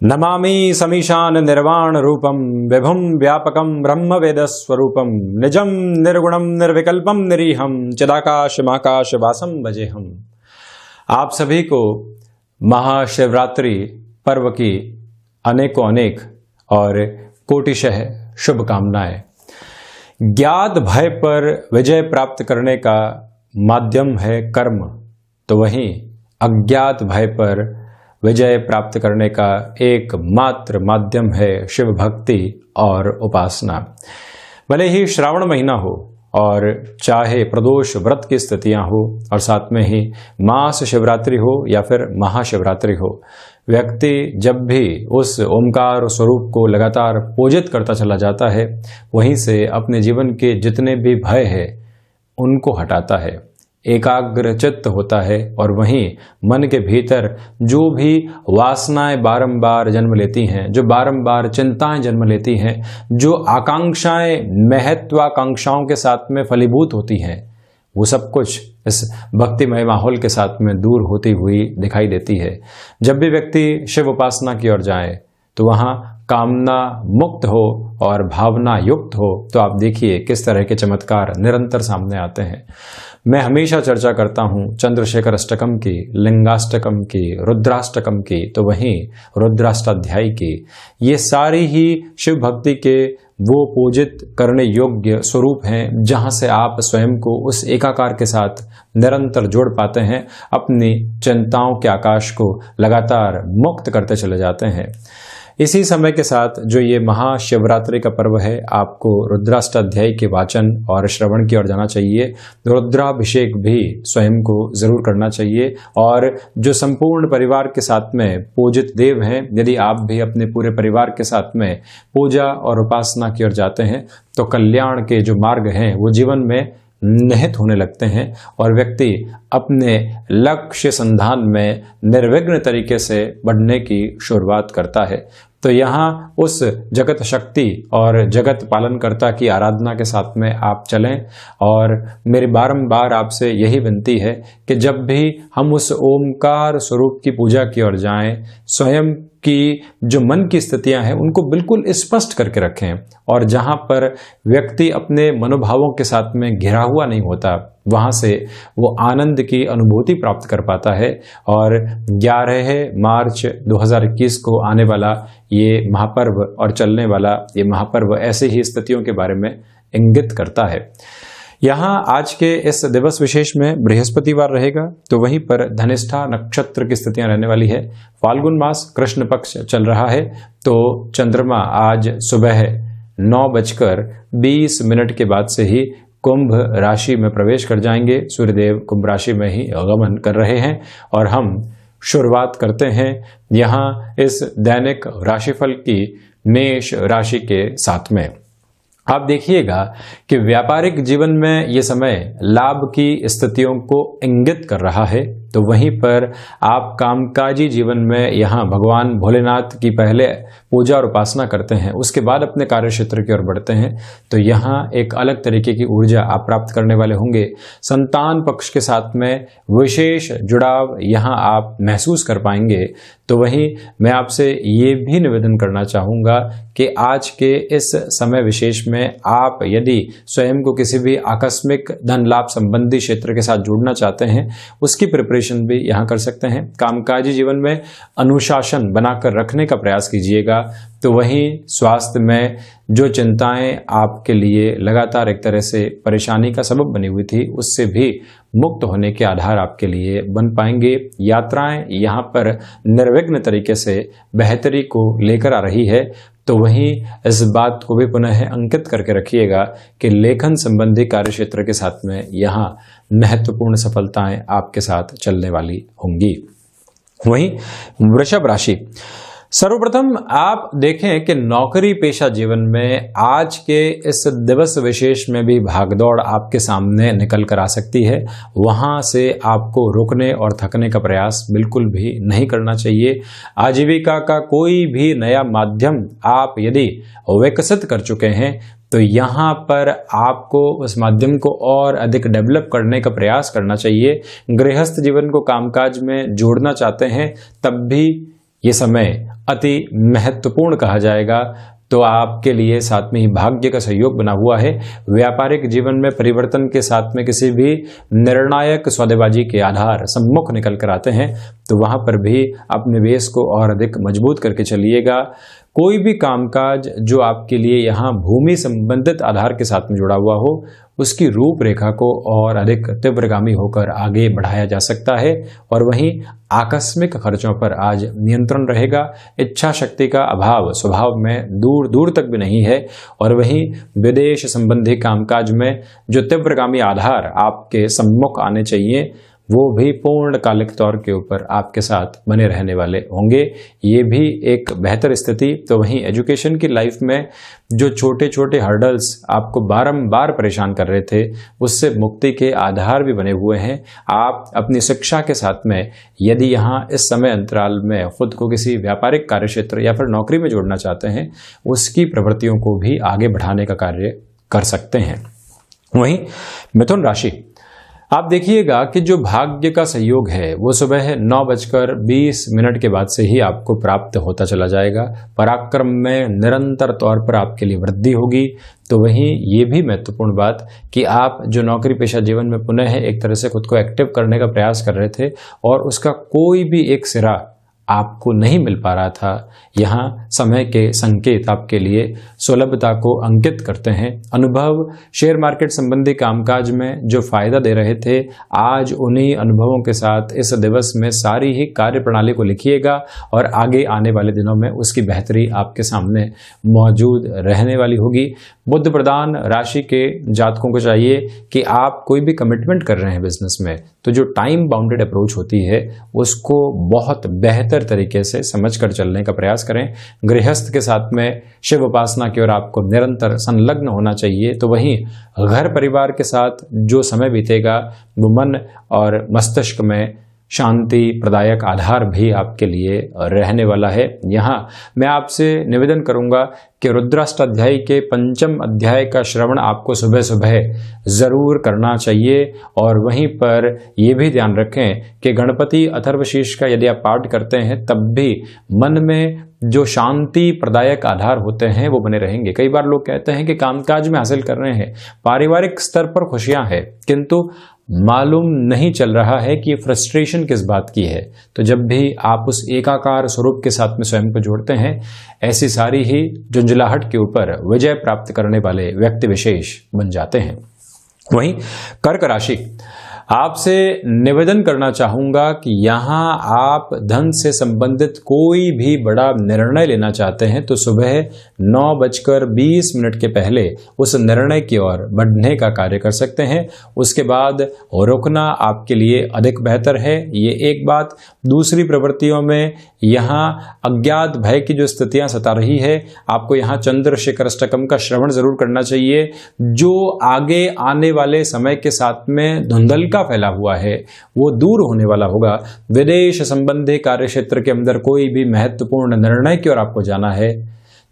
नमामि समीशान निर्वाण रूपम विभुम व्यापकम ब्रह्म वेद स्वरूपम निजम निर्गुणम निर्विकल्पम निरीहम चिदाकाशमाकाश वासम भजेहम। आप सभी को महाशिवरात्रि पर्व की अनेकों अनेक और कोटिशः शुभकामनाएं। ज्ञात भय पर विजय प्राप्त करने का माध्यम है कर्म, तो वहीं अज्ञात भय पर विजय प्राप्त करने का एकमात्र माध्यम है शिव भक्ति और उपासना। भले ही श्रावण महीना हो और चाहे प्रदोष व्रत की स्थितियां हो और साथ में ही मास शिवरात्रि हो या फिर महाशिवरात्रि हो, व्यक्ति जब भी उस ओमकार स्वरूप को लगातार पूजित करता चला जाता है, वहीं से अपने जीवन के जितने भी भय है उनको हटाता है, एकाग्र चित्त होता है और वहीं मन के भीतर जो भी वासनाएं बारंबार जन्म लेती हैं, जो बारंबार चिंताएं जन्म लेती हैं, जो आकांक्षाएं महत्वाकांक्षाओं के साथ में फलीभूत होती हैं, वो सब कुछ इस भक्तिमय माहौल के साथ में दूर होती हुई दिखाई देती है। जब भी व्यक्ति शिव उपासना की ओर जाए तो वहाँ कामना मुक्त हो और भावना युक्त हो, तो आप देखिए किस तरह के चमत्कार निरंतर सामने आते हैं। मैं हमेशा चर्चा करता हूँ चंद्रशेखर अष्टकम की, लिंगाष्टकम की, रुद्राष्टकम की, तो वहीं रुद्राष्टाध्यायी की। ये सारी ही शिव भक्ति के वो पूजित करने योग्य स्वरूप हैं जहां से आप स्वयं को उस एकाकार के साथ निरंतर जोड़ पाते हैं, अपनी चिंताओं के आकाश को लगातार मुक्त करते चले जाते हैं। इसी समय के साथ जो ये महाशिवरात्रि का पर्व है, आपको रुद्राष्टाध्यायी के वाचन और श्रवण की ओर जाना चाहिए। रुद्राभिषेक भी स्वयं को जरूर करना चाहिए और जो संपूर्ण परिवार के साथ में पूजित देव हैं, यदि आप भी अपने पूरे परिवार के साथ में पूजा और उपासना की ओर जाते हैं तो कल्याण के जो मार्ग हैं वो जीवन में निहित होने लगते हैं और व्यक्ति अपने लक्ष्य संधान में निर्विघ्न तरीके से बढ़ने की शुरुआत करता है। तो यहाँ उस जगत शक्ति और जगत पालनकर्ता की आराधना के साथ में आप चलें और मेरी बारंबार आपसे यही विनती है कि जब भी हम उस ओमकार स्वरूप की पूजा की ओर जाएं, स्वयं की जो मन की स्थितियां हैं उनको बिल्कुल स्पष्ट करके रखें और जहां पर व्यक्ति अपने मनोभावों के साथ में घिरा हुआ नहीं होता, वहां से वो आनंद की अनुभूति प्राप्त कर पाता है। और 11 मार्च 2021 को आने वाला ये महापर्व और चलने वाला ये महापर्व ऐसे ही स्थितियों के बारे में इंगित करता है। यहाँ आज के इस दिवस विशेष में बृहस्पतिवार रहेगा, तो वहीं पर धनिष्ठा नक्षत्र की स्थितियां रहने वाली है। फाल्गुन मास कृष्ण पक्ष चल रहा है, तो चंद्रमा आज सुबह 9:20 के बाद से ही कुंभ राशि में प्रवेश कर जाएंगे। सूर्यदेव कुंभ राशि में ही आगमन कर रहे हैं और हम शुरुआत करते हैं यहाँ इस दैनिक राशिफल की मेष राशि के साथ में। आप देखिएगा कि व्यापारिक जीवन में ये समय लाभ की स्थितियों को इंगित कर रहा है, तो वहीं पर आप कामकाजी जीवन में यहाँ भगवान भोलेनाथ की पहले पूजा और उपासना करते हैं, उसके बाद अपने कार्य क्षेत्र की ओर बढ़ते हैं, तो यहाँ एक अलग तरीके की ऊर्जा आप प्राप्त करने वाले होंगे। संतान पक्ष के साथ में विशेष जुड़ाव यहाँ आप महसूस कर पाएंगे। तो वहीं मैं आपसे ये भी निवेदन करना चाहूँगा कि आज के इस समय विशेष में आप यदि स्वयं को किसी भी आकस्मिक धन लाभ संबंधी क्षेत्र के साथ जोड़ना चाहते हैं, उसकी प्रिपरेशन भी यहाँ कर सकते हैं। कामकाजी जीवन में अनुशासन बनाकर रखने का प्रयास कीजिएगा। तो वहीं स्वास्थ्य में जो चिंताएं आपके लिए लगातार एक तरह से परेशानी का सबब बनी हुई थी, उससे भी मुक्त होने के आधार आपके लिए बन पाएंगे। यात्राएं यहाँ पर निर्विघ्न तरीके से बेहतरी को लेकर आ रही है, तो वहीं इस बात को भी पुनः अंकित करके रखिएगा कि लेखन संबंधी कार्य क्षेत्र के साथ में यहाँ महत्वपूर्ण सफलताएं आपके साथ चलने वाली होंगी। वहीं वृषभ राशि, सर्वप्रथम आप देखें कि नौकरी पेशा जीवन में आज के इस दिवस विशेष में भी भागदौड़ आपके सामने निकल कर आ सकती है। वहां से आपको रुकने और थकने का प्रयास बिल्कुल भी नहीं करना चाहिए। आजीविका का कोई भी नया माध्यम आप यदि विकसित कर चुके हैं, तो यहाँ पर आपको उस माध्यम को और अधिक डेवलप करने का प्रयास करना चाहिए। गृहस्थ जीवन को कामकाज में जोड़ना चाहते हैं, तब भी ये समय अति महत्वपूर्ण कहा जाएगा। तो आपके लिए साथ में ही भाग्य का सहयोग बना हुआ है। व्यापारिक जीवन में परिवर्तन के साथ में किसी भी निर्णायक सौदेबाजी के आधार सम्मुख निकल कर आते हैं तो वहां पर भी अपने निवेश को और अधिक मजबूत करके चलिएगा। कोई भी कामकाज जो आपके लिए यहाँ भूमि संबंधित आधार के साथ में जुड़ा हुआ हो उसकी रूपरेखा को और अधिक तीव्रगामी होकर आगे बढ़ाया जा सकता है। और वहीं आकस्मिक खर्चों पर आज नियंत्रण रहेगा। इच्छा शक्ति का अभाव स्वभाव में दूर दूर तक भी नहीं है। और वहीं विदेश संबंधी कामकाज में जो तीव्रगामी आधार आपके सम्मुख आने चाहिए वो भी पूर्णकालिक तौर के ऊपर आपके साथ बने रहने वाले होंगे। ये भी एक बेहतर स्थिति। तो वहीं एजुकेशन की लाइफ में जो छोटे छोटे हर्डल्स आपको बारंबार परेशान कर रहे थे उससे मुक्ति के आधार भी बने हुए हैं। आप अपनी शिक्षा के साथ में यदि यहाँ इस समय अंतराल में खुद को किसी व्यापारिक कार्यक्षेत्र या फिर नौकरी में जोड़ना चाहते हैं उसकी प्रवृत्तियों को भी आगे बढ़ाने का कार्य कर सकते हैं। वहीं मिथुन राशि, आप देखिएगा कि जो भाग्य का सहयोग है वो सुबह 9:20 के बाद से ही आपको प्राप्त होता चला जाएगा। पराक्रम में निरंतर तौर पर आपके लिए वृद्धि होगी। तो वहीं ये भी महत्वपूर्ण बात कि आप जो नौकरी पेशा जीवन में पुनः एक तरह से खुद को एक्टिव करने का प्रयास कर रहे थे और उसका कोई भी एक सिरा आपको नहीं मिल पा रहा था, यहाँ समय के संकेत आपके लिए सुलभता को अंकित करते हैं। अनुभव शेयर मार्केट संबंधी कामकाज में जो फायदा दे रहे थे आज उन्हीं अनुभवों के साथ इस दिवस में सारी ही कार्य प्रणाली को लिखिएगा और आगे आने वाले दिनों में उसकी बेहतरी आपके सामने मौजूद रहने वाली होगी। बुध प्रधान राशि के जातकों को चाहिए कि आप कोई भी कमिटमेंट कर रहे हैं बिजनेस में तो जो टाइम बाउंडेड अप्रोच होती है उसको बहुत बेहतर तरीके से समझकर चलने का प्रयास करें। गृहस्थ के साथ में शिव उपासना की ओर आपको निरंतर संलग्न होना चाहिए। तो वहीं घर परिवार के साथ जो समय बीतेगा वो मन और मस्तिष्क में शांति प्रदायक आधार भी आपके लिए रहने वाला है। यहाँ मैं आपसे निवेदन करूंगा कि रुद्राष्टाध्यायी के 5वें अध्याय का श्रवण आपको सुबह सुबह जरूर करना चाहिए। और वहीं पर ये भी ध्यान रखें कि गणपति अथर्वशीर्ष का यदि आप पाठ करते हैं तब भी मन में जो शांति प्रदायक आधार होते हैं वो बने रहेंगे। कई बार लोग कहते हैं कि कामकाज में हासिल कर रहे हैं, पारिवारिक स्तर पर खुशियां हैं, किंतु मालूम नहीं चल रहा है कि फ्रस्ट्रेशन किस बात की है। तो जब भी आप उस एकाकार स्वरूप के साथ में स्वयं को जोड़ते हैं ऐसी सारी ही झुंझलाहट के ऊपर विजय प्राप्त करने वाले व्यक्ति विशेष बन जाते हैं। वहीं कर्क राशि, आपसे निवेदन करना चाहूंगा कि यहाँ आप धन से संबंधित कोई भी बड़ा निर्णय लेना चाहते हैं तो सुबह 9:20 के पहले उस निर्णय की ओर बढ़ने का कार्य कर सकते हैं। उसके बाद रुकना आपके लिए अधिक बेहतर है, ये एक बात। दूसरी प्रवृत्तियों में यहाँ अज्ञात भय की जो स्थितियां सता रही है आपको यहाँ चंद्रशेखर अष्टकम का श्रवण जरूर करना चाहिए जो आगे आने वाले समय के साथ में धुंधलका फैला हुआ है वो दूर होने वाला होगा। विदेश संबंधी कार्यक्षेत्र के अंदर कोई भी महत्वपूर्ण निर्णय की ओर आपको जाना है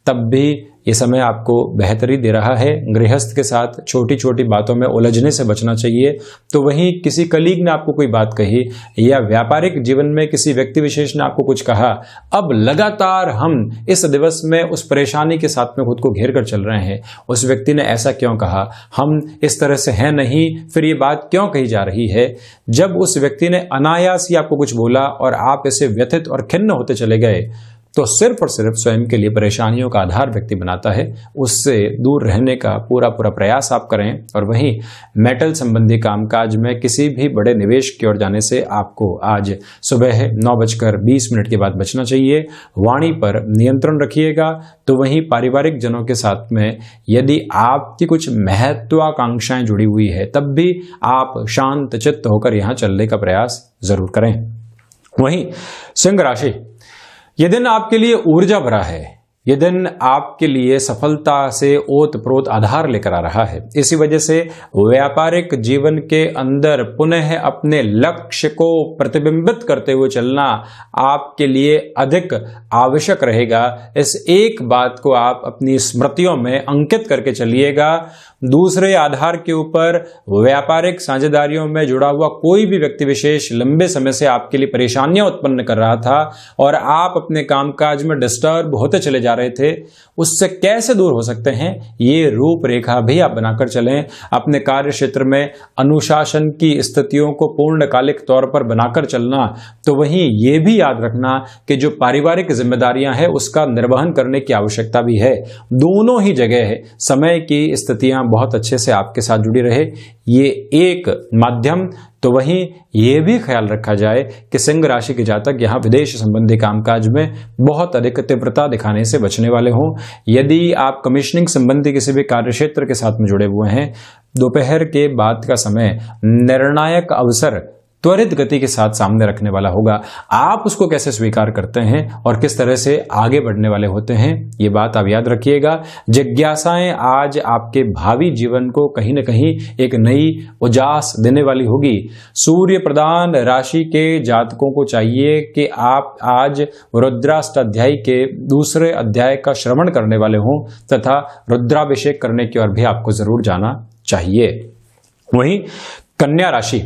तब भी ये समय आपको बेहतरी दे रहा है। गृहस्थ के साथ छोटी छोटी बातों में उलझने से बचना चाहिए। तो वहीं किसी कलीग ने आपको कोई बात कही या व्यापारिक जीवन में किसी व्यक्ति विशेष ने आपको कुछ कहा, अब लगातार हम इस दिवस में उस परेशानी के साथ में खुद को घेर कर चल रहे हैं। उस व्यक्ति ने ऐसा क्यों कहा, हम इस तरह से हैं नहीं, फिर ये बात क्यों कही जा रही है। जब उस व्यक्ति ने अनायास ही आपको कुछ बोला और आप इसे व्यथित और खिन्न होते चले गए तो सिर्फ और सिर्फ स्वयं के लिए परेशानियों का आधार व्यक्ति बनाता है। उससे दूर रहने का पूरा प्रयास आप करें। और वहीं मेटल संबंधी कामकाज में किसी भी बड़े निवेश की ओर जाने से आपको आज सुबह 9:20 के बाद बचना चाहिए। वाणी पर नियंत्रण रखिएगा। तो वहीं पारिवारिक जनों के साथ में यदि आपकी कुछ महत्वाकांक्षाएं जुड़ी हुई है तब भी आप शांत चित्त होकर यहाँ चलने का प्रयास जरूर करें। वहीं सिंह राशि, यह दिन आपके लिए ऊर्जा भरा है। ये दिन आपके लिए सफलता से ओतप्रोत आधार लेकर आ रहा है। इसी वजह से व्यापारिक जीवन के अंदर पुनः अपने लक्ष्य को प्रतिबिंबित करते हुए चलना आपके लिए अधिक आवश्यक रहेगा। इस एक बात को आप अपनी स्मृतियों में अंकित करके चलिएगा। दूसरे आधार के ऊपर व्यापारिक साझेदारियों में जुड़ा हुआ कोई भी व्यक्ति विशेष लंबे समय से आपके लिए परेशानियां उत्पन्न कर रहा था और आप अपने कामकाज में डिस्टर्ब होते चले जा रहे थे, उससे कैसे दूर हो सकते हैं, ये रूपरेखा भी आप बनाकर चलें। अपने कार्य क्षेत्र में अनुशासन की स्थितियों को पूर्णकालिक तौर पर बनाकर चलना, तो वहीं ये भी याद रखना कि जो पारिवारिक जिम्मेदारियां हैं उसका निर्वहन करने की आवश्यकता भी है। दोनों ही जगह है समय की स्थितियां बहुत अच्छे से आपके साथ जुड़ी रहे, ये एक माध्यम। तो वहीं ये भी ख्याल रखा जाए कि सिंह राशि के जातक यहाँ विदेश संबंधी कामकाज में बहुत अधिक तीव्रता दिखाने से बचने वाले हों। यदि आप कमीशनिंग संबंधी किसी भी कार्य क्षेत्र के साथ में जुड़े हुए हैं, दोपहर के बाद का समय निर्णायक अवसर त्वरित गति के साथ सामने रखने वाला होगा। आप उसको कैसे स्वीकार करते हैं और किस तरह से आगे बढ़ने वाले होते हैं, ये बात आप याद रखिएगा। जिज्ञासाएं आज आपके भावी जीवन को कहीं न कहीं एक नई उजास देने वाली होगी। सूर्य प्रधान राशि के जातकों को चाहिए कि आप आज रुद्राष्टाध्यायी के दूसरे अध्याय का श्रवण करने वाले हों तथा रुद्राभिषेक करने की ओर भी आपको जरूर जाना चाहिए। वहीं कन्या राशि,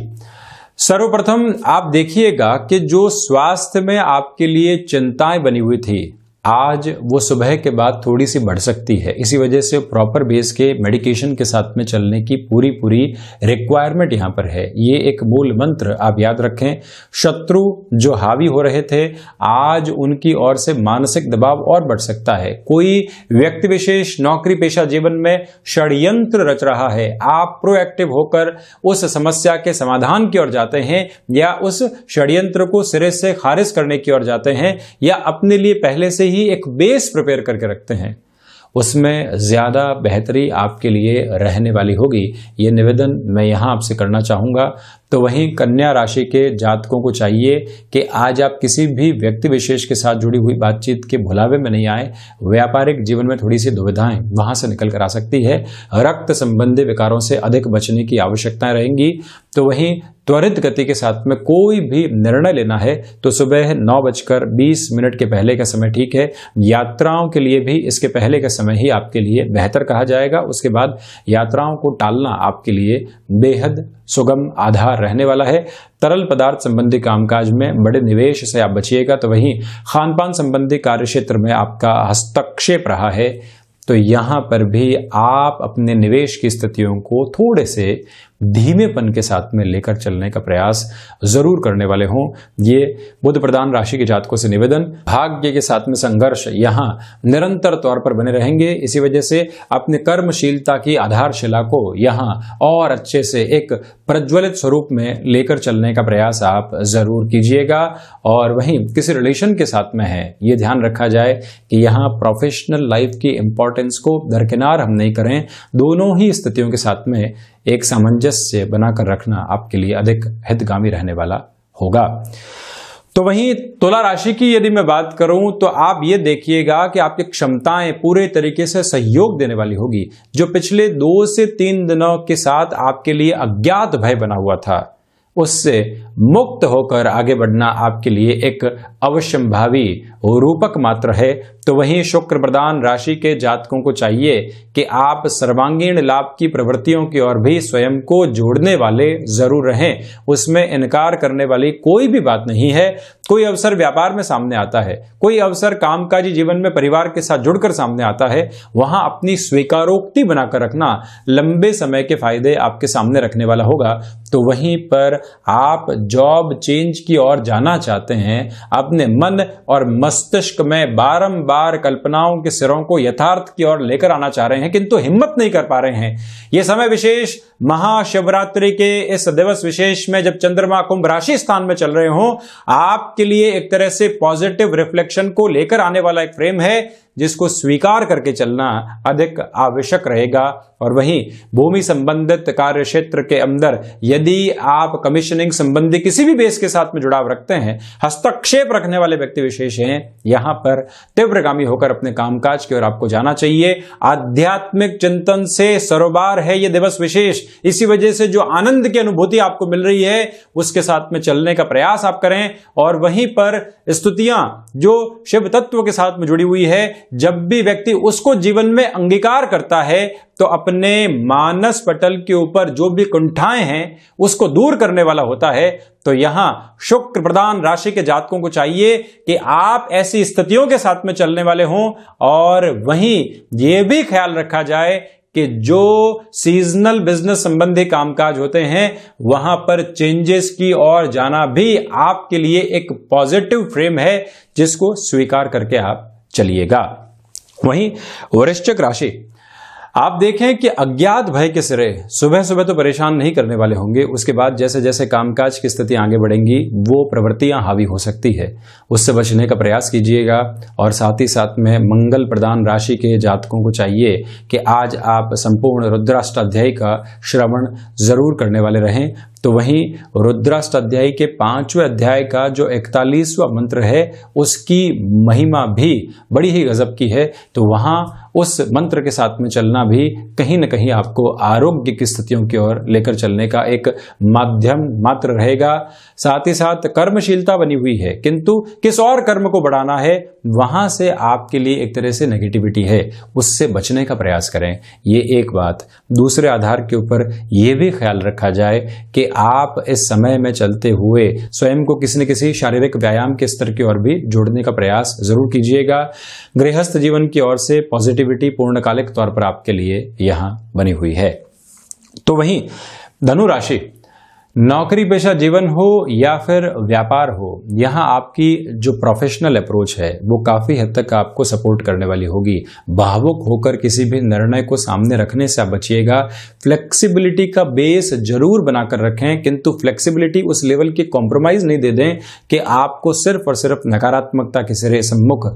सर्वप्रथम आप देखिएगा कि जो स्वास्थ्य में आपके लिए चिंताएं बनी हुई थी, आज वो सुबह के बाद थोड़ी सी बढ़ सकती है। इसी वजह से प्रॉपर बेस के मेडिकेशन के साथ में चलने की पूरी रिक्वायरमेंट यहाँ पर है। ये एक मूल मंत्र आप याद रखें। शत्रु जो हावी हो रहे थे, आज उनकी ओर से मानसिक दबाव और बढ़ सकता है। कोई व्यक्ति विशेष नौकरी पेशा जीवन में षड्यंत्र रच रहा है, आप प्रोएक्टिव होकर उस समस्या के समाधान की ओर जाते हैं या उस षड्यंत्र को सिरे से खारिज करने की ओर जाते हैं या अपने लिए पहले से ही एक बेस प्रिपेयर करके रखते हैं, उसमें ज्यादा बेहतरी आपके लिए रहने वाली होगी। ये निवेदन मैं यहां आपसे करना चाहूंगा। तो वहीं कन्या राशि के जातकों को चाहिए कि आज आप किसी भी व्यक्ति विशेष के साथ जुड़ी हुई बातचीत के भुलावे में नहीं आए। व्यापारिक जीवन में थोड़ी सी दुविधाएं वहां से निकल कर आ सकती है। रक्त संबंधी विकारों से अधिक बचने की आवश्यकताएं रहेंगी। तो वहीं त्वरित गति के साथ में कोई भी निर्णय लेना है तो सुबह 9:20 के पहले का समय ठीक है। यात्राओं के लिए भी इसके पहले का समय ही आपके लिए बेहतर कहा जाएगा। उसके बाद यात्राओं को टालना आपके लिए बेहद सुगम आधार रहने वाला है। तरल पदार्थ संबंधी कामकाज में बड़े निवेश से आप बचिएगा। तो वहीं खान पान संबंधी कार्य क्षेत्र में आपका हस्तक्षेप रहा है, तो यहां पर भी आप अपने निवेश की स्थितियों को थोड़े से धीमेपन के साथ में लेकर चलने का प्रयास जरूर करने वाले हों। ये बुध प्रधान राशि के जातकों से निवेदन। भाग्य के साथ में संघर्ष यहाँ निरंतर तौर पर बने रहेंगे। इसी वजह से अपने कर्मशीलता की आधारशिला को यहाँ और अच्छे से एक प्रज्वलित स्वरूप में लेकर चलने का प्रयास आप जरूर कीजिएगा। और वहीं किसी रिलेशन के साथ में है, ये ध्यान रखा जाए कि यहाँ प्रोफेशनल लाइफ की इंपॉर्टेंस को दरकिनार हम नहीं करें। दोनों ही स्थितियों के साथ में एक सामंजस्य बनाकर रखना आपके लिए अधिक हितगामी रहने वाला होगा। तो वहीं तुला राशि की यदि मैं बात करूं तो आप ये देखिएगा कि आपकी क्षमताएं पूरे तरीके से सहयोग देने वाली होगी। जो पिछले 2 से 3 दिनों के साथ आपके लिए अज्ञात भय बना हुआ था, उससे मुक्त होकर आगे बढ़ना आपके लिए एक अवश्यंभावी रूपक मात्र है। तो वहीं शुक्र प्रधान राशि के जातकों को चाहिए कि आप सर्वांगीण लाभ की प्रवृत्तियों की ओर भी स्वयं को जोड़ने वाले जरूर रहें। उसमें इनकार करने वाली कोई भी बात नहीं है। कोई अवसर व्यापार में सामने आता है, कोई अवसर कामकाजी जीवन में परिवार के साथ जुड़कर सामने आता है, वहां अपनी स्वीकारोक्ति बनाकर रखना लंबे समय के फायदे आपके सामने रखने वाला होगा। तो वहीं पर आप जॉब चेंज की ओर जाना चाहते हैं, अपने मन और मस्तिष्क में बारंबार कल्पनाओं के सिरों को यथार्थ की ओर लेकर आना चाह रहे हैं, किंतु हिम्मत नहीं कर पा रहे हैं। यह समय विशेष महाशिवरात्रि के इस दिवस विशेष में जब चंद्रमा कुंभ राशि स्थान में चल रहे हों, आपके लिए एक तरह से पॉजिटिव रिफ्लेक्शन को लेकर आने वाला एक फ्रेम है जिसको स्वीकार करके चलना अधिक आवश्यक रहेगा। और वहीं भूमि संबंधित कार्य क्षेत्र के अंदर यदि आप कमीशनिंग संबंधी किसी भी बेस के साथ में जुड़ाव रखते हैं, हस्तक्षेप रखने वाले व्यक्ति विशेष हैं, यहां पर तीव्रगामी होकर अपने कामकाज की ओर आपको जाना चाहिए। आध्यात्मिक चिंतन से सरोबार है यह दिवस विशेष, इसी वजह से जो आनंद की अनुभूति आपको मिल रही है उसके साथ में चलने का प्रयास आप करें। और वहीं पर स्तुतियां जो शिव तत्व के साथ में जुड़ी हुई है, जब भी व्यक्ति उसको जीवन में अंगीकार करता है तो अपने मानस पटल के ऊपर जो भी कुंठाएं हैं उसको दूर करने वाला होता है। तो यहां शुक्र प्रधान राशि के जातकों को चाहिए कि आप ऐसी स्थितियों के साथ में चलने वाले हों। और वहीं यह भी ख्याल रखा जाए कि जो सीजनल बिजनेस संबंधी कामकाज होते हैं वहां पर चेंजेस की ओर जाना भी आपके लिए एक पॉजिटिव फ्रेम है जिसको स्वीकार करके आप चलिएगा। वहीं वृश्चिक राशि, आप देखें कि अज्ञात भय के सिरे सुबह सुबह तो परेशान नहीं करने वाले होंगे, उसके बाद जैसे जैसे कामकाज की स्थिति आगे बढ़ेंगी वो प्रवृत्तियां हावी हो सकती है, उससे बचने का प्रयास कीजिएगा। और साथ ही साथ में मंगल प्रधान राशि के जातकों को चाहिए कि आज आप संपूर्ण रुद्राष्टाध्यायी का श्रवण जरूर करने वाले रहें। तो वहीं रुद्राष्टाध्यायी के 5वें अध्याय का जो 41वां मंत्र है उसकी महिमा भी बड़ी ही गजब की है, तो वहां उस मंत्र के साथ में चलना भी कहीं न कहीं आपको आरोग्य की स्थितियों की ओर लेकर चलने का एक माध्यम मात्र रहेगा। साथ ही साथ कर्मशीलता बनी हुई है, किंतु किस और कर्म को बढ़ाना है वहां से आपके लिए एक तरह से नेगेटिविटी है, उससे बचने का प्रयास करें। ये एक बात। दूसरे आधार के ऊपर यह भी ख्याल रखा जाए कि आप इस समय में चलते हुए स्वयं को किसी न किसी शारीरिक व्यायाम के स्तर की ओर भी जोड़ने का प्रयास जरूर कीजिएगा। गृहस्थ जीवन की ओर से पॉजिटिविटी पूर्णकालिक तौर पर आपके लिए यहां बनी हुई है। तो वहीं धनु राशि, नौकरी पेशा जीवन हो या फिर व्यापार हो, यहां आपकी जो प्रोफेशनल अप्रोच है वो काफी हद तक आपको सपोर्ट करने वाली होगी। भावुक होकर किसी भी निर्णय को सामने रखने से आप बचिएगा। फ्लेक्सिबिलिटी का बेस जरूर बनाकर रखें, किंतु फ्लेक्सिबिलिटी उस लेवल की कॉम्प्रोमाइज नहीं दे दें कि आपको सिर्फ और सिर्फ नकारात्मकता के सिरे सम्मुख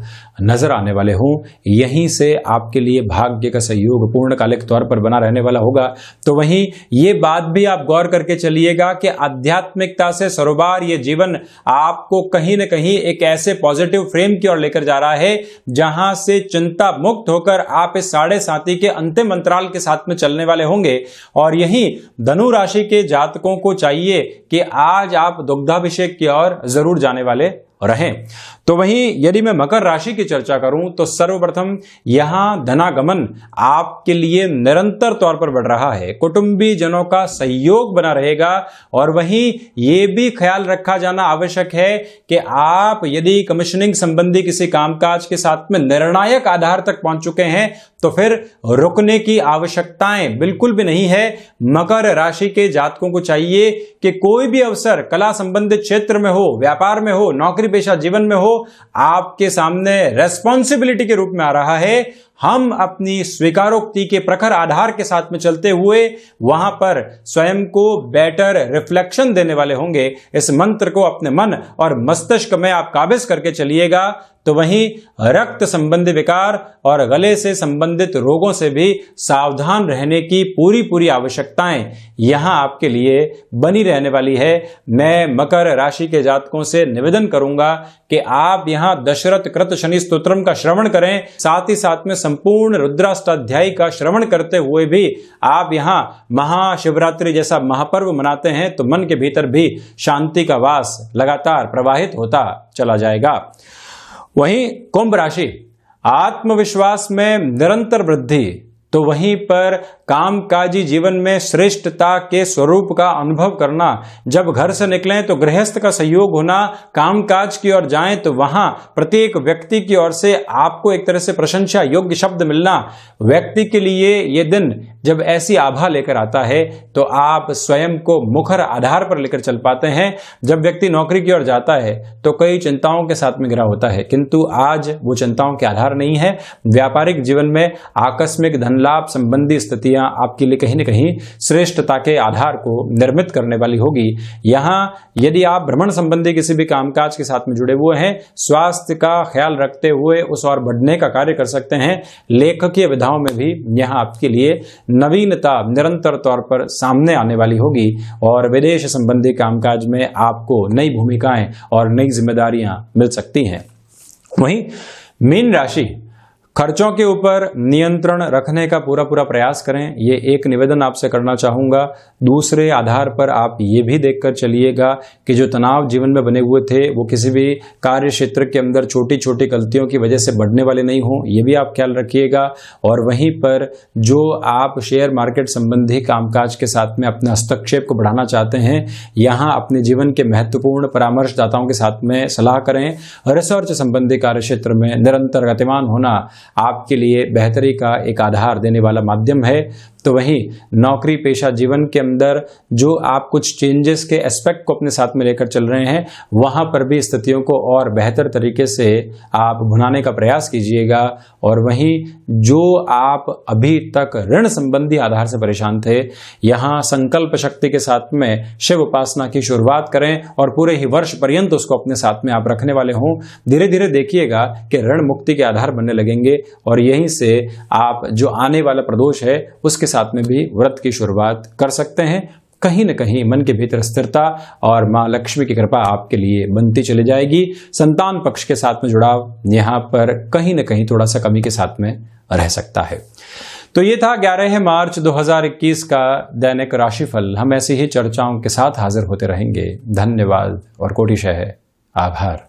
नजर आने वाले हों। यहीं से आपके लिए भाग्य का सहयोग पूर्णकालिक तौर पर बना रहने वाला होगा। तो वहीं ये बात भी आप गौर करके चलिएगा कि आध्यात्मिकता से सरोबार ये जीवन आपको कहीं न कहीं एक ऐसे पॉजिटिव फ्रेम की ओर लेकर जा रहा है जहां से चिंता मुक्त होकर आप इस 7.5 के अंतिम अंतराल के साथ में चलने वाले होंगे। और यही धनु राशि के जातकों को चाहिए कि आज आप दुग्धाभिषेक की ओर जरूर जाने वाले रहें। तो वहीं यदि मैं मकर राशि की चर्चा करूं तो सर्वप्रथम यहां धनागमन आपके लिए निरंतर तौर पर बढ़ रहा है, कुटुंबी जनों का सहयोग बना रहेगा। और वहीं यह भी ख्याल रखा जाना आवश्यक है कि आप यदि कमीशनिंग संबंधी किसी कामकाज के साथ में निर्णायक आधार तक पहुंच चुके हैं तो फिर रुकने की आवश्यकताएं बिल्कुल भी नहीं है। मकर राशि के जातकों को चाहिए कि कोई भी अवसर कला संबंधित क्षेत्र में हो, व्यापार में हो, नौकरी पेशा जीवन में हो, आपके सामने रेस्पॉन्सिबिलिटी के रूप में आ रहा है। हम अपनी स्वीकारोक्ति के प्रखर आधार के साथ में चलते हुए वहां पर स्वयं को बेटर रिफ्लेक्शन देने वाले होंगे। इस मंत्र को अपने मन और मस्तिष्क में आप काबिज करके चलिएगा। तो वहीं रक्त संबंधी विकार और गले से संबंधित रोगों से भी सावधान रहने की पूरी आवश्यकताएं यहां आपके लिए बनी रहने वाली है। मैं मकर राशि के जातकों से निवेदन करूंगा कि आप यहां दशरथ कृत शनि स्तोत्रम का श्रवण करें, साथ ही साथ में संपूर्ण रुद्राष्टाध्यायी का श्रवण करते हुए भी आप यहां महाशिवरात्रि जैसा महापर्व मनाते हैं तो मन के भीतर भी शांति का वास लगातार प्रवाहित होता चला जाएगा। वहीं कुंभ राशि, आत्मविश्वास में निरंतर वृद्धि, तो वहीं पर कामकाजी जीवन में श्रेष्ठता के स्वरूप का अनुभव करना, जब घर से निकलें तो गृहस्थ का सहयोग होना, कामकाज की ओर जाएं तो वहां प्रत्येक व्यक्ति की ओर से आपको एक तरह से प्रशंसा योग्य शब्द मिलना, व्यक्ति के लिए यह दिन जब ऐसी आभा लेकर आता है तो आप स्वयं को मुखर आधार पर लेकर चल पाते हैं। जब व्यक्ति नौकरी की ओर जाता है तो कई चिंताओं के साथ में घिरा होता है, किंतु आज वो चिंताओं के आधार नहीं है। व्यापारिक जीवन में आकस्मिक धन लाभ संबंधी स्थितियां आपके लिए कहीं न कहीं श्रेष्ठता के आधार को निर्मित करने वाली होगी। यहाँ यदि आप भ्रमण संबंधी किसी भी कामकाज के साथ में जुड़े हुए हैं, स्वास्थ्य का ख्याल रखते हुए उस और बढ़ने का कार्य कर सकते हैं। लेखकीय विधाओं में भी यहाँ आपके लिए नवीनता निरंतर तौर पर सामने आने वाली होगी और विदेश संबंधी कामकाज में आपको नई भूमिकाएं और नई जिम्मेदारियां मिल सकती हैं। वहीं मीन राशि, खर्चों के ऊपर नियंत्रण रखने का पूरा प्रयास करें, ये एक निवेदन आपसे करना चाहूँगा। दूसरे आधार पर आप ये भी देखकर चलिएगा कि जो तनाव जीवन में बने हुए थे वो किसी भी कार्य क्षेत्र के अंदर छोटी छोटी गलतियों की वजह से बढ़ने वाले नहीं हों, ये भी आप ख्याल रखिएगा। और वहीं पर जो आप शेयर मार्केट संबंधी कामकाज के साथ में अपने हस्तक्षेप को बढ़ाना चाहते हैं, यहाँ अपने जीवन के महत्वपूर्ण परामर्शदाताओं के साथ में सलाह करें। रिसर्च संबंधी कार्य क्षेत्र में निरंतर गतिमान होना आपके लिए बेहतरी का एक आधार देने वाला माध्यम है। तो वहीं नौकरी पेशा जीवन के अंदर जो आप कुछ चेंजेस के एस्पेक्ट को अपने साथ में लेकर चल रहे हैं, वहां पर भी स्थितियों को और बेहतर तरीके से आप भुनाने का प्रयास कीजिएगा। और वहीं जो आप अभी तक ऋण संबंधी आधार से परेशान थे, यहाँ संकल्प शक्ति के साथ में शिव उपासना की शुरुआत करें और पूरे ही वर्ष पर्यंत उसको अपने साथ में आप रखने वाले हों। धीरे धीरे देखिएगा कि ऋण मुक्ति के आधार बनने लगेंगे और यहीं से आप जो आने वाला प्रदोष है उसके साथ में भी व्रत की शुरुआत कर सकते हैं। कहीं न कहीं मन के भीतर स्थिरता और मां लक्ष्मी की कृपा आपके लिए बनती चली जाएगी। संतान पक्ष के साथ में जुड़ाव यहाँ पर कहीं न कहीं थोड़ा सा कमी के साथ में रह सकता है। तो ये था 11 मार्च 2021 का दैनिक राशिफल। हम ऐसी ही चर्चाओं के साथ हाजिर होते रहेंगे। धन्यवाद और कोटिशः आभार।